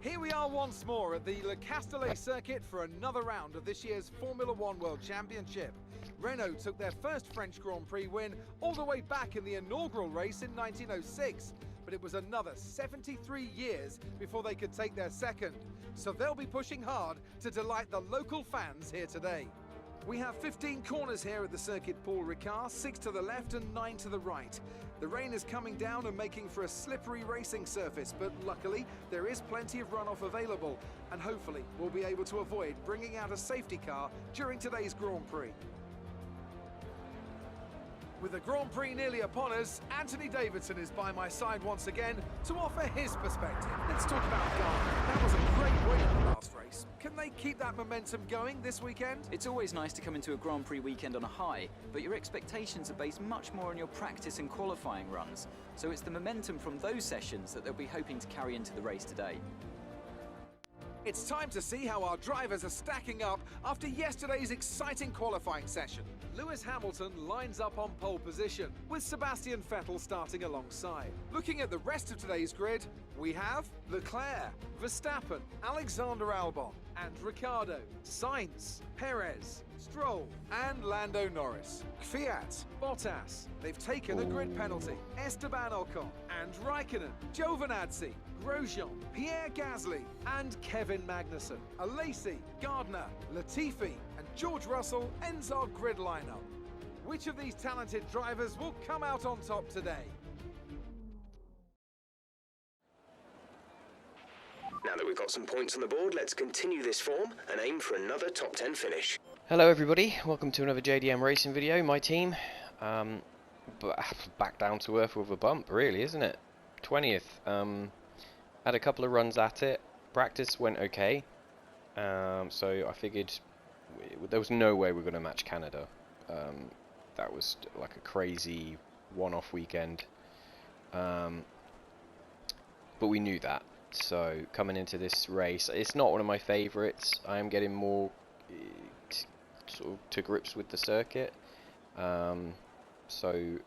Here we are once more at the Le Castellet circuit for another round of this year's Formula One World Championship. Renault took their first French Grand Prix win all the way back in the inaugural race in 1906, but it was another 73 years before they could take their second. So they'll be pushing hard to delight the local fans here today. We have 15 corners here at the circuit Paul Ricard, 6 to the left and 9 to the right. The rain is coming down and making for a slippery racing surface, but luckily there is plenty of runoff available, and hopefully we'll be able to avoid bringing out a safety car during today's Grand Prix. With the Grand Prix nearly upon us, Anthony Davidson is by my side once again to offer his perspective. Let's talk about Ghana. That was a great win in the last race. Can they keep that momentum going this weekend? It's always nice to come into a Grand Prix weekend on a high, but your expectations are based much more on your practice and qualifying runs. So it's the momentum from those sessions that they'll be hoping to carry into the race today. It's time to see how our drivers are stacking up after yesterday's exciting qualifying session. Lewis Hamilton lines up on pole position, with Sebastian Vettel starting alongside. Looking at the rest of today's grid, we have Leclerc, Verstappen, Alexander Albon, and Ricciardo, Sainz, Perez, Stroll, and Lando Norris. Kvyat, Bottas, they've taken a grid penalty. Esteban Ocon and Raikkonen, Giovinazzi, Grosjean, Pierre Gasly, and Kevin Magnussen. Alesi, Gardner, Latifi, and George Russell ends our grid lineup. Which of these talented drivers will come out on top today? Now that we've got some points on the board, let's continue this form and aim for another top 10 finish. Hello everybody, welcome to another JDM racing video. My team, back down to earth with a bump really, isn't it? 20th. Had a couple of runs at it. Practice went okay, so I figured there was no way we were going to match Canada. That was like a crazy one-off weekend, but we knew that. So coming into this race, it's not one of my favourites. I am getting more sort of to grips with the circuit, so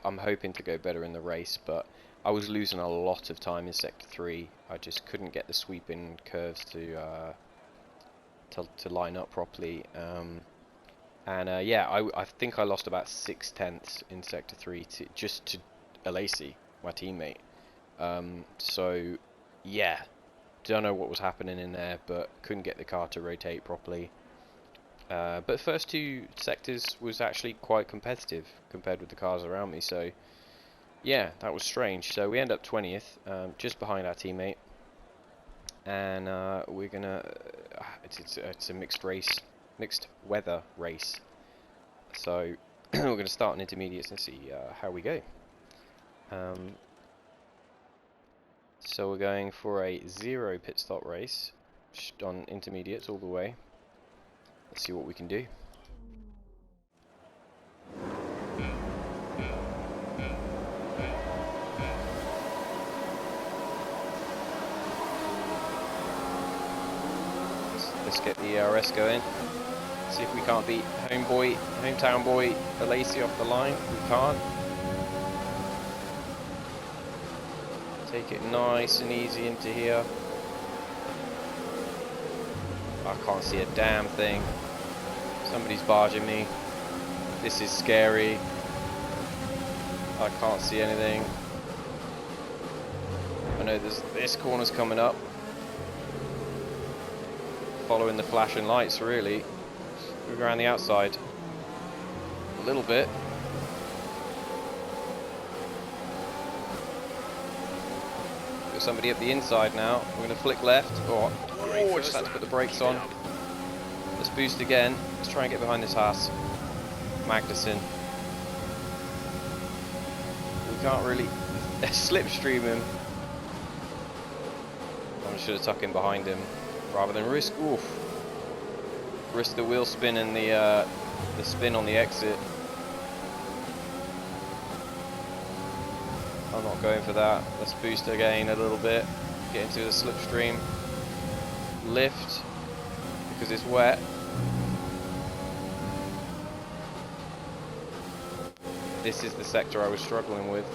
I'm hoping to go better in the race, but I was losing a lot of time in Sector 3. I just couldn't get the sweeping curves to line up properly, yeah, I think I lost about 6/10 in Sector 3 to Alesi, my teammate. So yeah, don't know what was happening in there, but couldn't get the car to rotate properly. But first two sectors was actually quite competitive compared with the cars around me, so yeah, that was strange. So we end up 20th, just behind our teammate, and we're gonna it's a mixed weather race, so we're gonna start in intermediates and see how we go. So we're going for a 0 pit stop race on intermediates all the way. Let's see what we can do. Let's get the ERS going. See if we can't beat hometown boy Alesi off the line. We can't. Take it nice and easy into here. I can't see a damn thing. Somebody's barging me. This is scary. I can't see anything. I know this corner's coming up. Following the flashing lights, really. Move around the outside a little bit. Got somebody up the inside now. We're going to flick left. Oh, just had to put the brakes on. Let's boost again. Let's try and get behind this Haas. Magnussen. We can't really slipstream him. I should have tucked in behind him rather than risk the wheel spin and the spin on the exit. I'm not going for that. Let's boost again a little bit. Get into the slipstream. Lift because it's wet. This is the sector I was struggling with.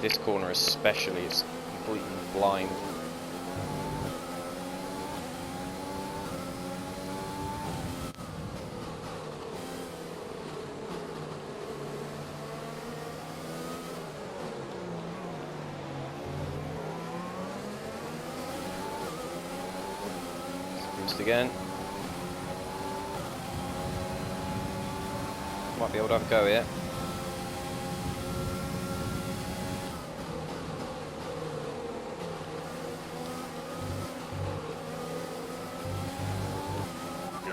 This corner especially is completely blind. Boost again. Might be able to have a go here.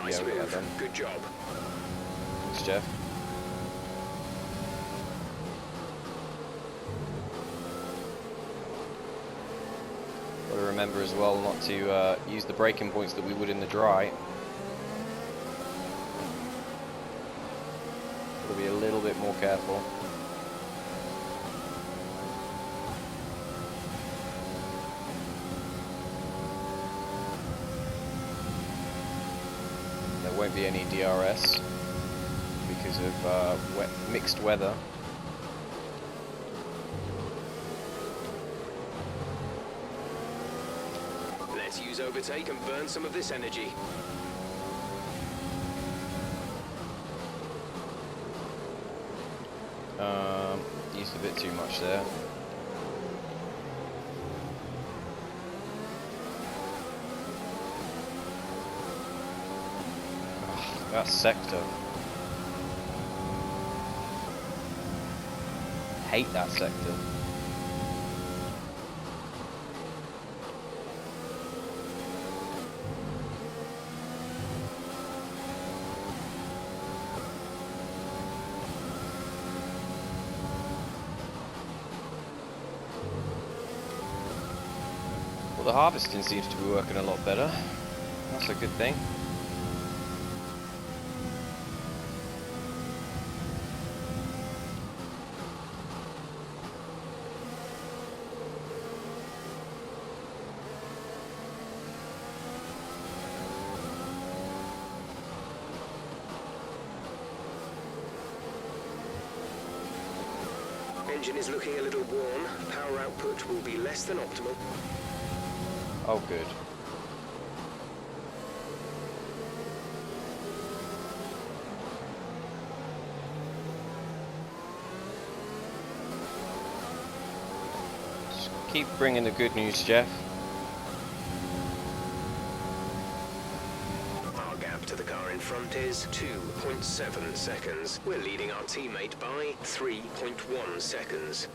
Nice Yeah, we got move. them. Good job. Thanks, Jeff. Got to remember as well not to use the braking points that we would in the dry. Got to be a little bit more careful. There won't be any DRS because of mixed weather. Let's use overtake and burn some of this energy. Used a bit too much there. Ugh, that sector. Hate that sector. Well, the harvesting seems to be working a lot better. That's a good thing. Engine is looking a little worn. Power output will be less than optimal. Oh, good. Just keep bringing the good news, Jeff. Our gap to the car in front is 2.7 seconds. We're leading our teammate by 3.1 seconds.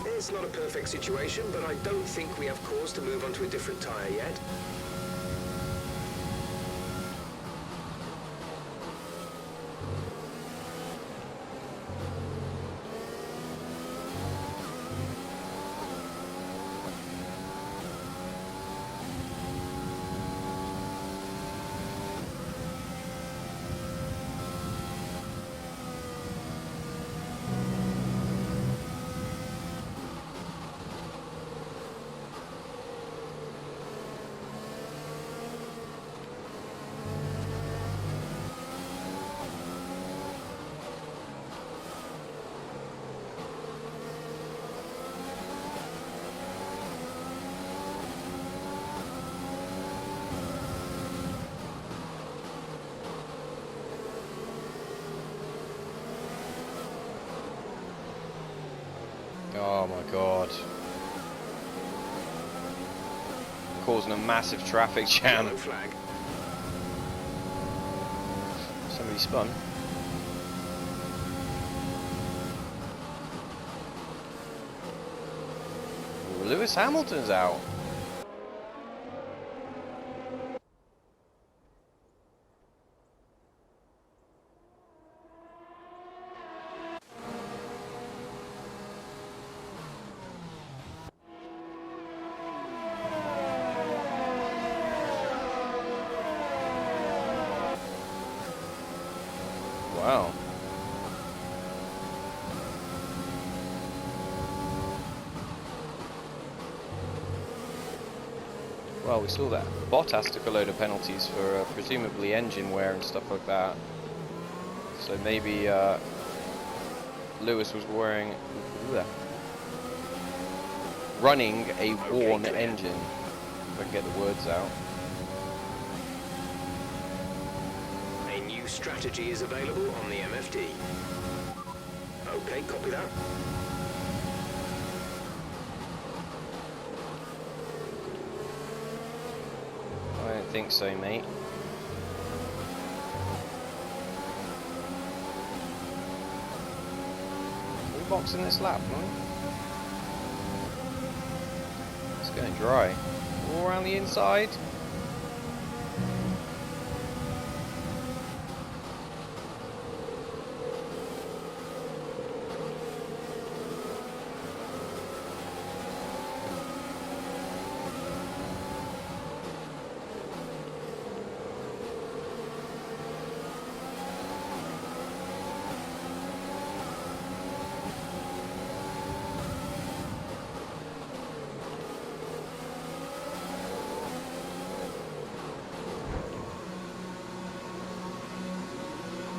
It's not a perfect situation, but I don't think we have cause to move on to a different tyre yet. Oh my god. Causing a massive traffic jam. Yellow flag. Somebody spun. Ooh, Lewis Hamilton's out. Wow. Well, we saw that Bottas took a load of penalties for presumably engine wear and stuff like that. So maybe Lewis was running a worn engine. If I can get the words out. A new strategy is available on the MFD. Okay, copy that. I don't think so, mate. Are we boxing this lap, man? It's going dry. All around the inside.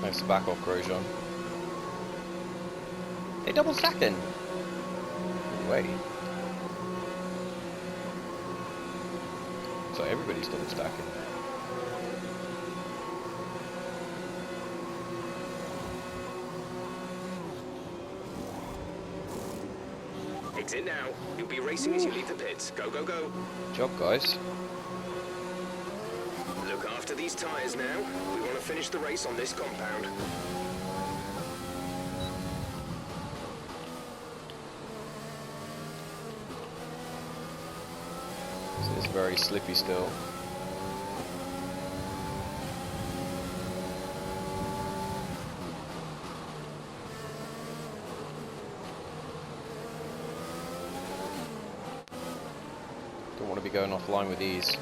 Nice to back off Grosjean. They double stacking. Wait. So everybody's double stacking. Exit now. You'll be racing as you leave the pits. Go, go, go. Good job, guys. Look after these tyres now. We want to finish the race on this compound. So it's very slippy still. Don't want to be going offline with these.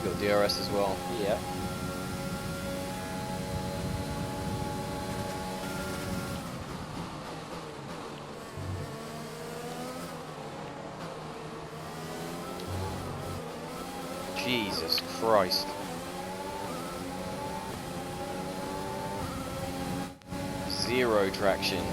Got DRS as well. Yeah. Jesus Christ. Zero traction.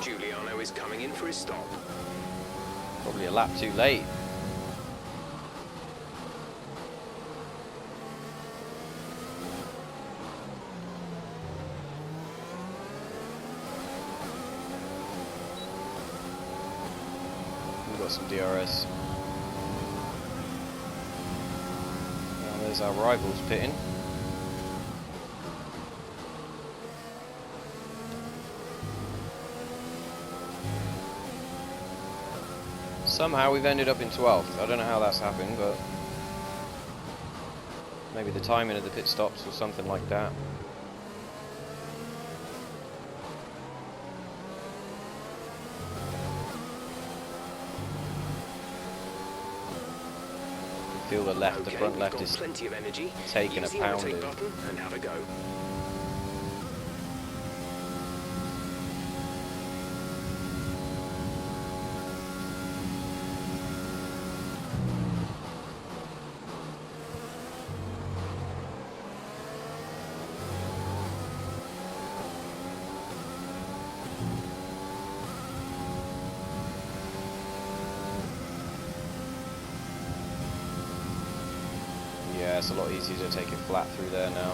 Giuliano is coming in for his stop. Probably a lap too late. We've got some DRS. Now there's our rivals pitting. Somehow we've ended up in 12th. I don't know how that's happened, but maybe the timing of the pit stops or something like that. I feel the left, the front left is plenty of energy. taking a pounding. Button and have a go. Yeah, it's a lot easier to take it flat through there now.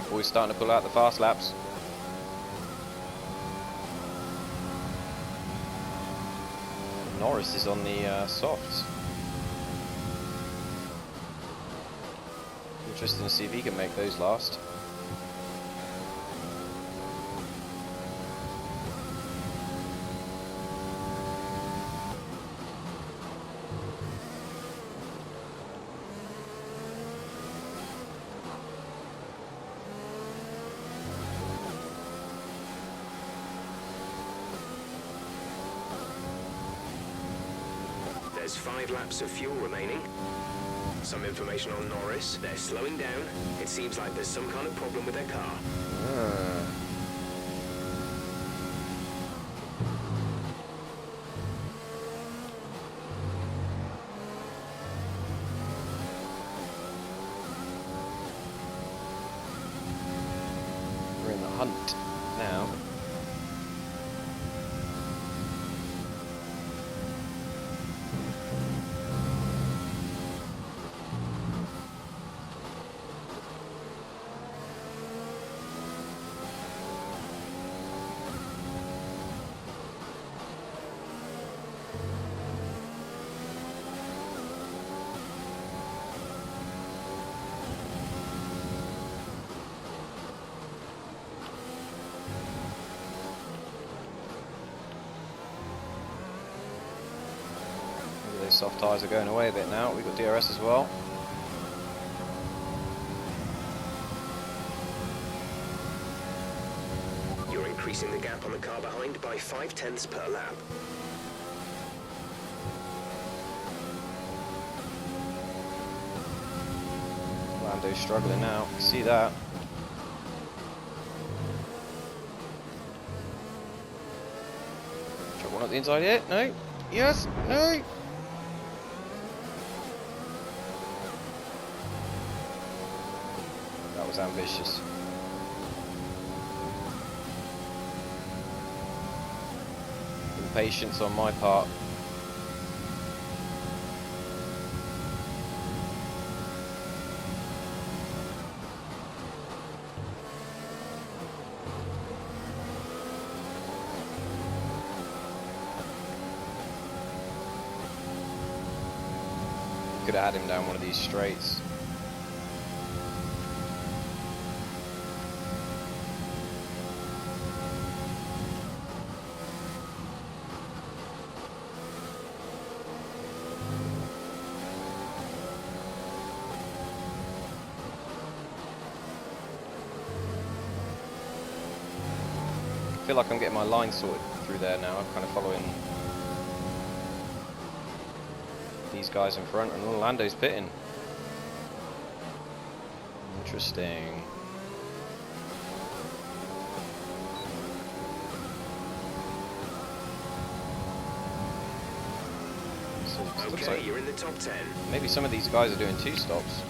Boys starting to pull out the fast laps. Norris is on the softs. Interesting to see if he can make those last. There's 5 laps of fuel remaining. Some information on Norris. They're slowing down. It seems like there's some kind of problem with their car. We're in the hunt now. Those soft tyres are going away a bit now. We've got DRS as well. You're increasing the gap on the car behind by 0.5 per lap. Lando's struggling now. See that? Drop one at the inside here. No. Yes. No. That was ambitious. Impatience on my part. Could have had him down one of these straights. I feel like I'm getting my line sorted through there now. I'm kind of following these guys in front, and Lando's pitting. Interesting. So it looks Okay, like you're in the top 10. maybe some of these guys are doing 2 stops.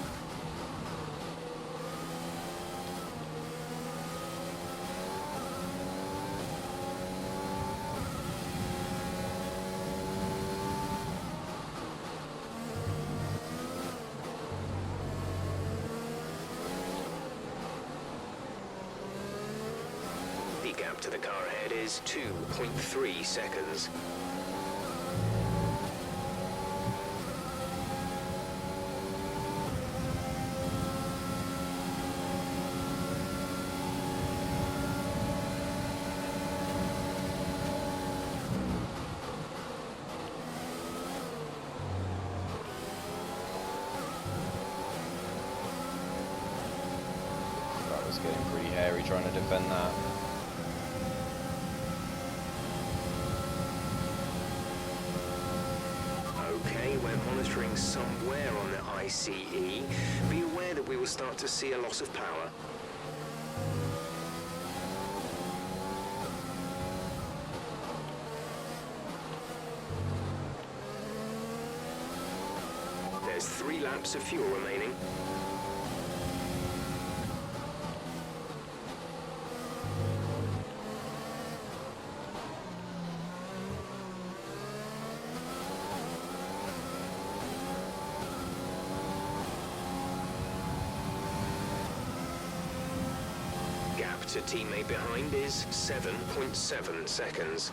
The gap to the car ahead is 2.3 seconds. That was getting pretty hairy trying to defend that. Okay, we're monitoring somewhere on the ICE. Be aware that we will start to see a loss of power. There's 3 laps of fuel remaining. to teammate behind is 7.7 seconds.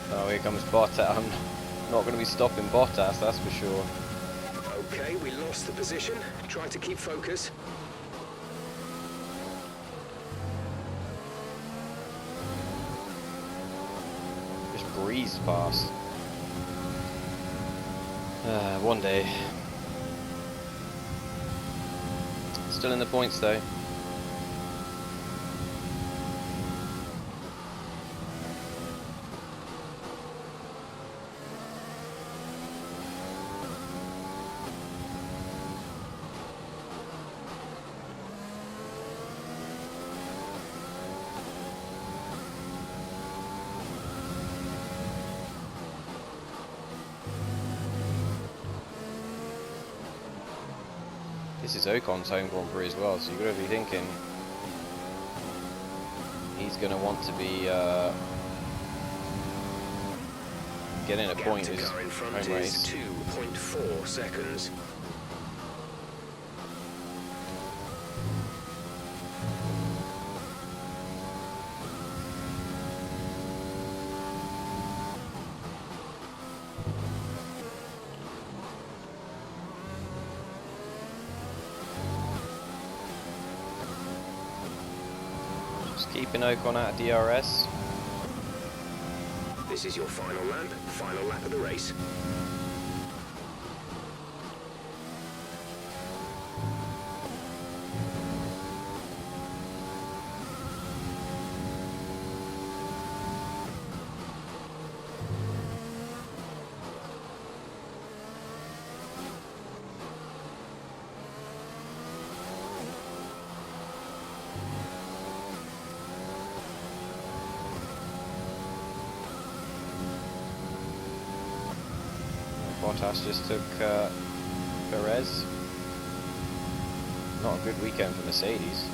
Oh, here comes Bottas. I'm not going to be stopping Bottas, that's for sure. Okay, we lost the position. Try to keep focus. Just breezed past. One day. Still in the points though. This is Ocon's home Grand Prix as well, so you've got to be thinking he's going to want to be getting a point with his Car in front home is race. 2.4 seconds. Just keeping Ocon out of DRS. This is your final lap of the race. Bottas just took Perez. Not a good weekend for Mercedes.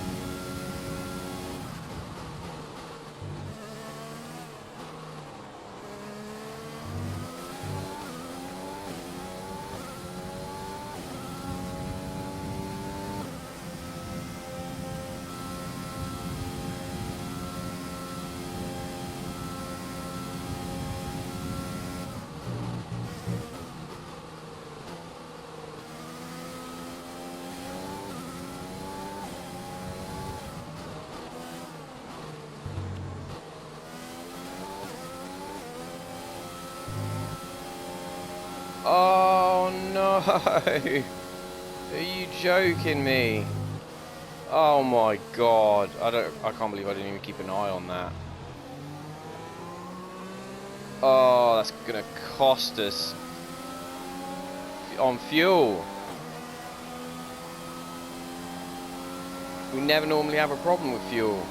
Oh no! Are you joking me? Oh my god! I can't believe I didn't even keep an eye on that. Oh, that's gonna cost us on fuel. We never normally have a problem with fuel.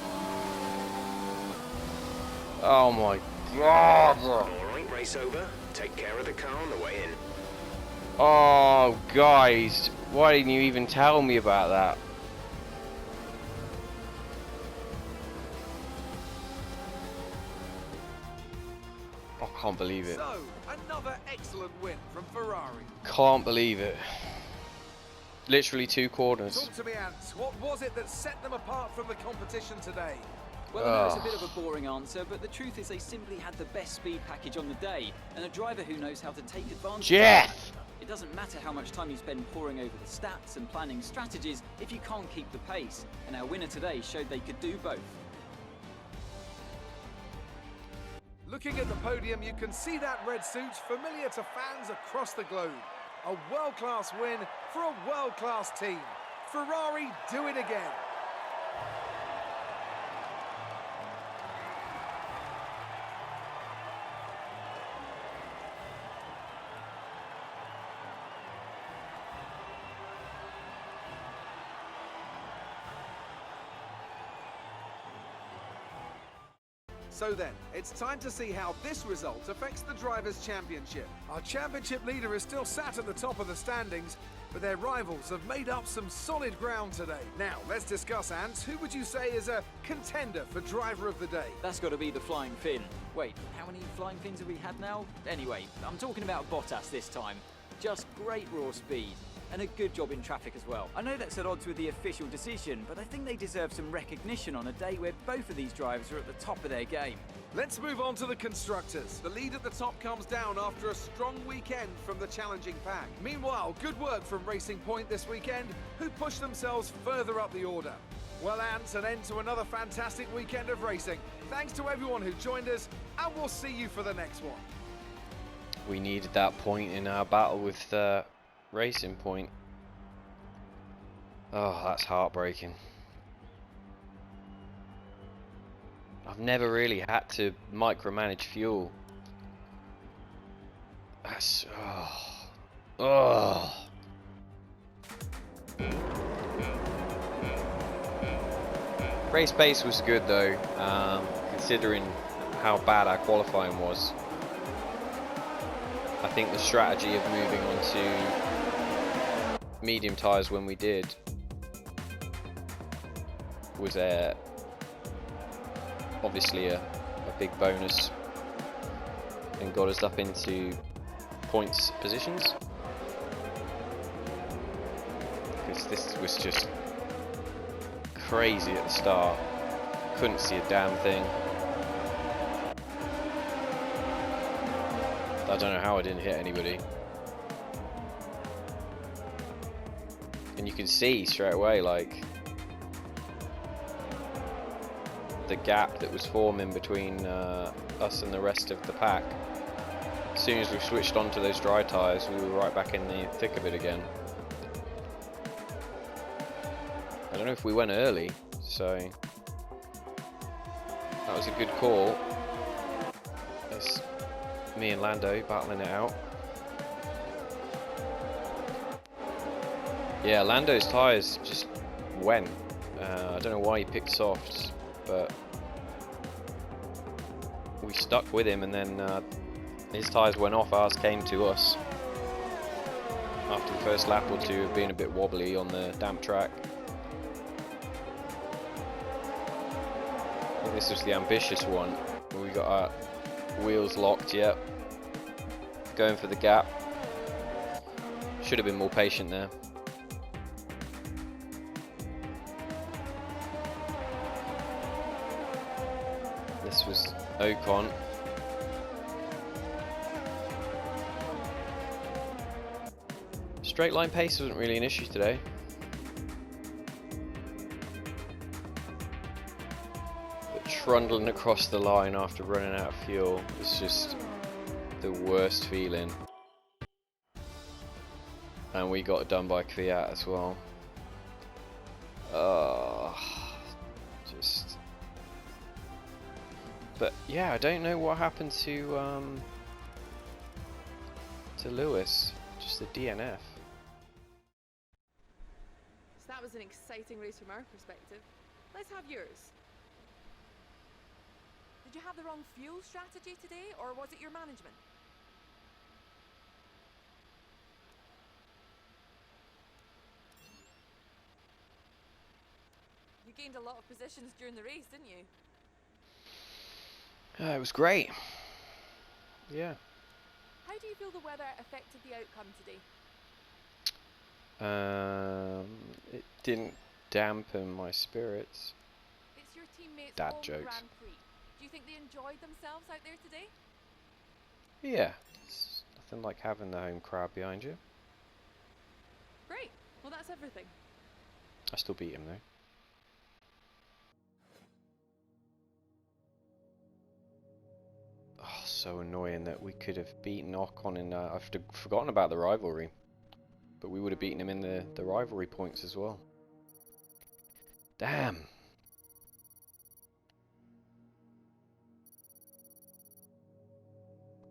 Oh my god! Alright, race over. Take care of the car on the way in. Oh, guys, why didn't you even tell me about that? I can't believe it. So, another excellent win from Ferrari. Can't believe it. Literally 2 corners. Talk to me, Ant. What was it that set them apart from the competition today? Well, I know it's a bit of a boring answer, but the truth is they simply had the best speed package on the day, and a driver who knows how to take advantage Jeff! of it. It doesn't matter how much time you spend poring over the stats and planning strategies if you can't keep the pace, and our winner today showed they could do both. Looking at the podium, you can see that red suit familiar to fans across the globe. A world-class win for a world-class team. Ferrari do it again. So then, it's time to see how this result affects the Drivers' Championship. Our championship leader is still sat at the top of the standings, but their rivals have made up some solid ground today. Now, let's discuss, Ants. Who would you say is a contender for Driver of the Day? That's got to be the Flying Finn. Wait, how many Flying Fins have we had now? Anyway, I'm talking about Bottas this time. Just great raw speed. And a good job in traffic as well. I know that's at odds with the official decision, but I think they deserve some recognition on a day where both of these drivers are at the top of their game. Let's move on to the constructors. The lead at the top comes down after a strong weekend from the challenging pack. Meanwhile, good work from Racing Point this weekend, who pushed themselves further up the order. Well, Ants, an end to another fantastic weekend of racing. Thanks to everyone who joined us, and we'll see you for the next one. We needed that point in our battle with Racing Point. Oh, that's heartbreaking. I've never really had to micromanage fuel. That's Race pace was good though, considering how bad our qualifying was. I think the strategy of moving on to medium tyres when we did was obviously a big bonus and got us up into points positions, because this was just crazy at the start. Couldn't see a damn thing. I don't know how I didn't hit anybody. And you can see straight away, like, the gap that was forming between us and the rest of the pack. As soon as we switched onto those dry tyres, we were right back in the thick of it again. I don't know if we went early, so that was a good call. It's me and Lando battling it out. Yeah, Lando's tyres just went. I don't know why he picked softs, but we stuck with him, and then his tyres went off, ours came to us after the first lap or two of being a bit wobbly on the damp track. I think this was the ambitious one. We got our wheels locked, yep. Going for the gap. Should have been more patient there. This was Ocon. Straight line pace wasn't really an issue today. But trundling across the line after running out of fuel was just the worst feeling. And we got done by Kvyat as well. Just. But yeah, I don't know what happened to Lewis. Just the DNF. So that was an exciting race from our perspective. Let's have yours. Did you have the wrong fuel strategy today, or was it your management? You gained a lot of positions during the race, didn't you? It was great. Yeah. How do you feel the weather affected the outcome today? It didn't dampen my spirits. It's your teammates' Dad home jokes. Grand Prix. Do you think they enjoyed themselves out there today? Yeah, it's nothing like having the home crowd behind you. Great. Well, that's everything. I still beat him though. Oh, so annoying that we could have beaten Ocon in. I've forgotten about the rivalry, but we would have beaten him in the rivalry points as well. Damn.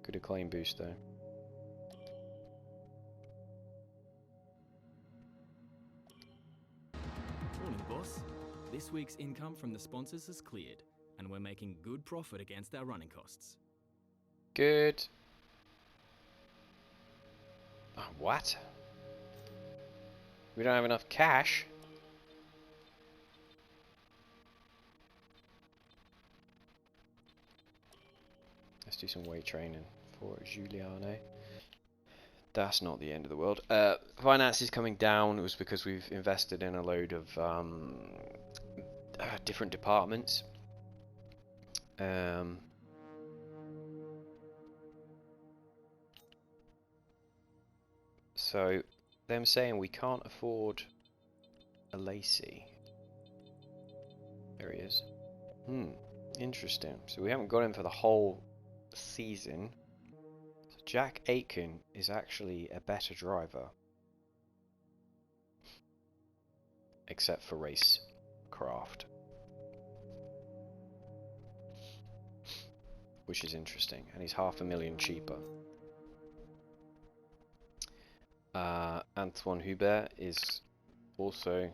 Good acclaim boost though. Morning, boss. This week's income from the sponsors has cleared, and we're making good profit against our running costs. Good. Oh, what? We don't have enough cash? Let's do some weight training for Giuliano. That's not the end of the world. Finance is coming down. It was because we've invested in a load of different departments. So them saying we can't afford a Lacey. There he is. Interesting. So we haven't got him for the whole season. So Jack Aitken is actually a better driver. Except for racecraft. Which is interesting. And he's $500,000 cheaper. Antoine Hubert is also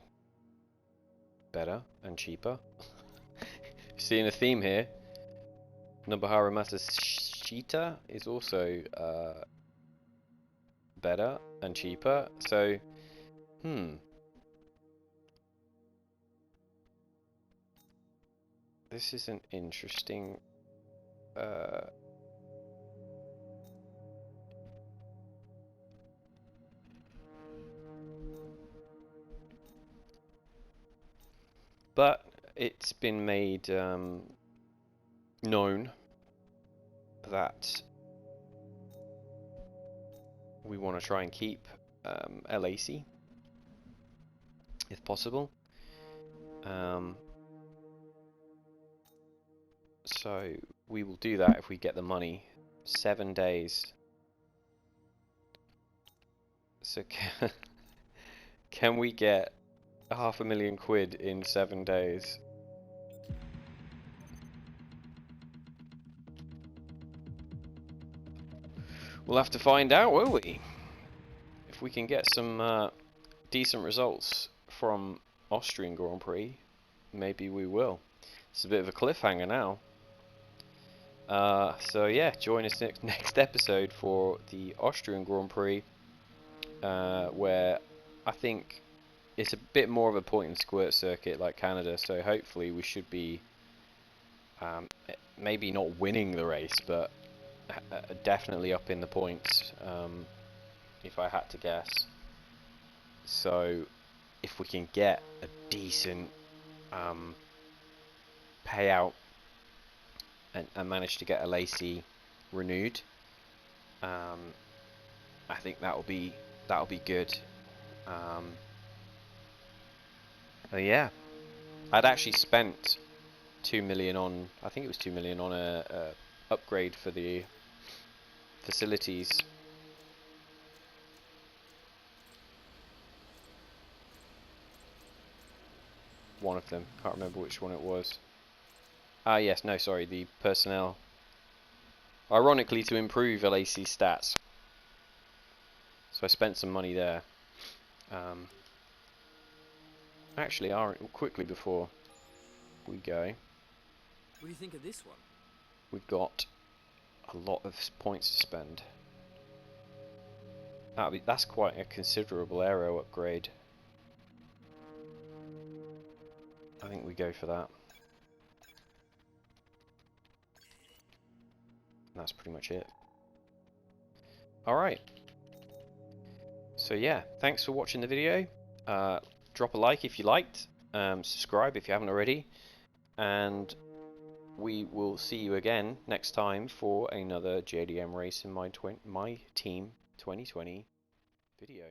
better and cheaper. Seeing a theme here. Nobuharu Matsushita is also better and cheaper. So, this is an interesting but it's been made known that we want to try and keep LAC if possible. So we will do that if we get the money. 7 days. So can we get £500,000 in 7 days? We'll have to find out, won't we? If we can get some decent results from Austrian Grand Prix, maybe we will. It's a bit of a cliffhanger now. So yeah, join us next episode for the Austrian Grand Prix, where I think it's a bit more of a point and squirt circuit like Canada, so hopefully we should be maybe not winning the race, but definitely up in the points, if I had to guess. So if we can get a decent payout and manage to get a Lacey renewed, I think that'll be good. Yeah, I'd actually spent 2 million on, I think it was 2 million on a upgrade for the facilities. One of them, can't remember which one it was. Yes, no, sorry, the personnel. Ironically, to improve LAC's stats. So I spent some money there. Actually, quickly before we go, What do you think of this one? we've got a lot of points to spend. That's quite a considerable aero upgrade. I think we go for that. And that's pretty much it. Alright. So yeah, thanks for watching the video. Drop a like if you liked. Subscribe if you haven't already. And we will see you again next time for another JDM Race in My Team 2020 video.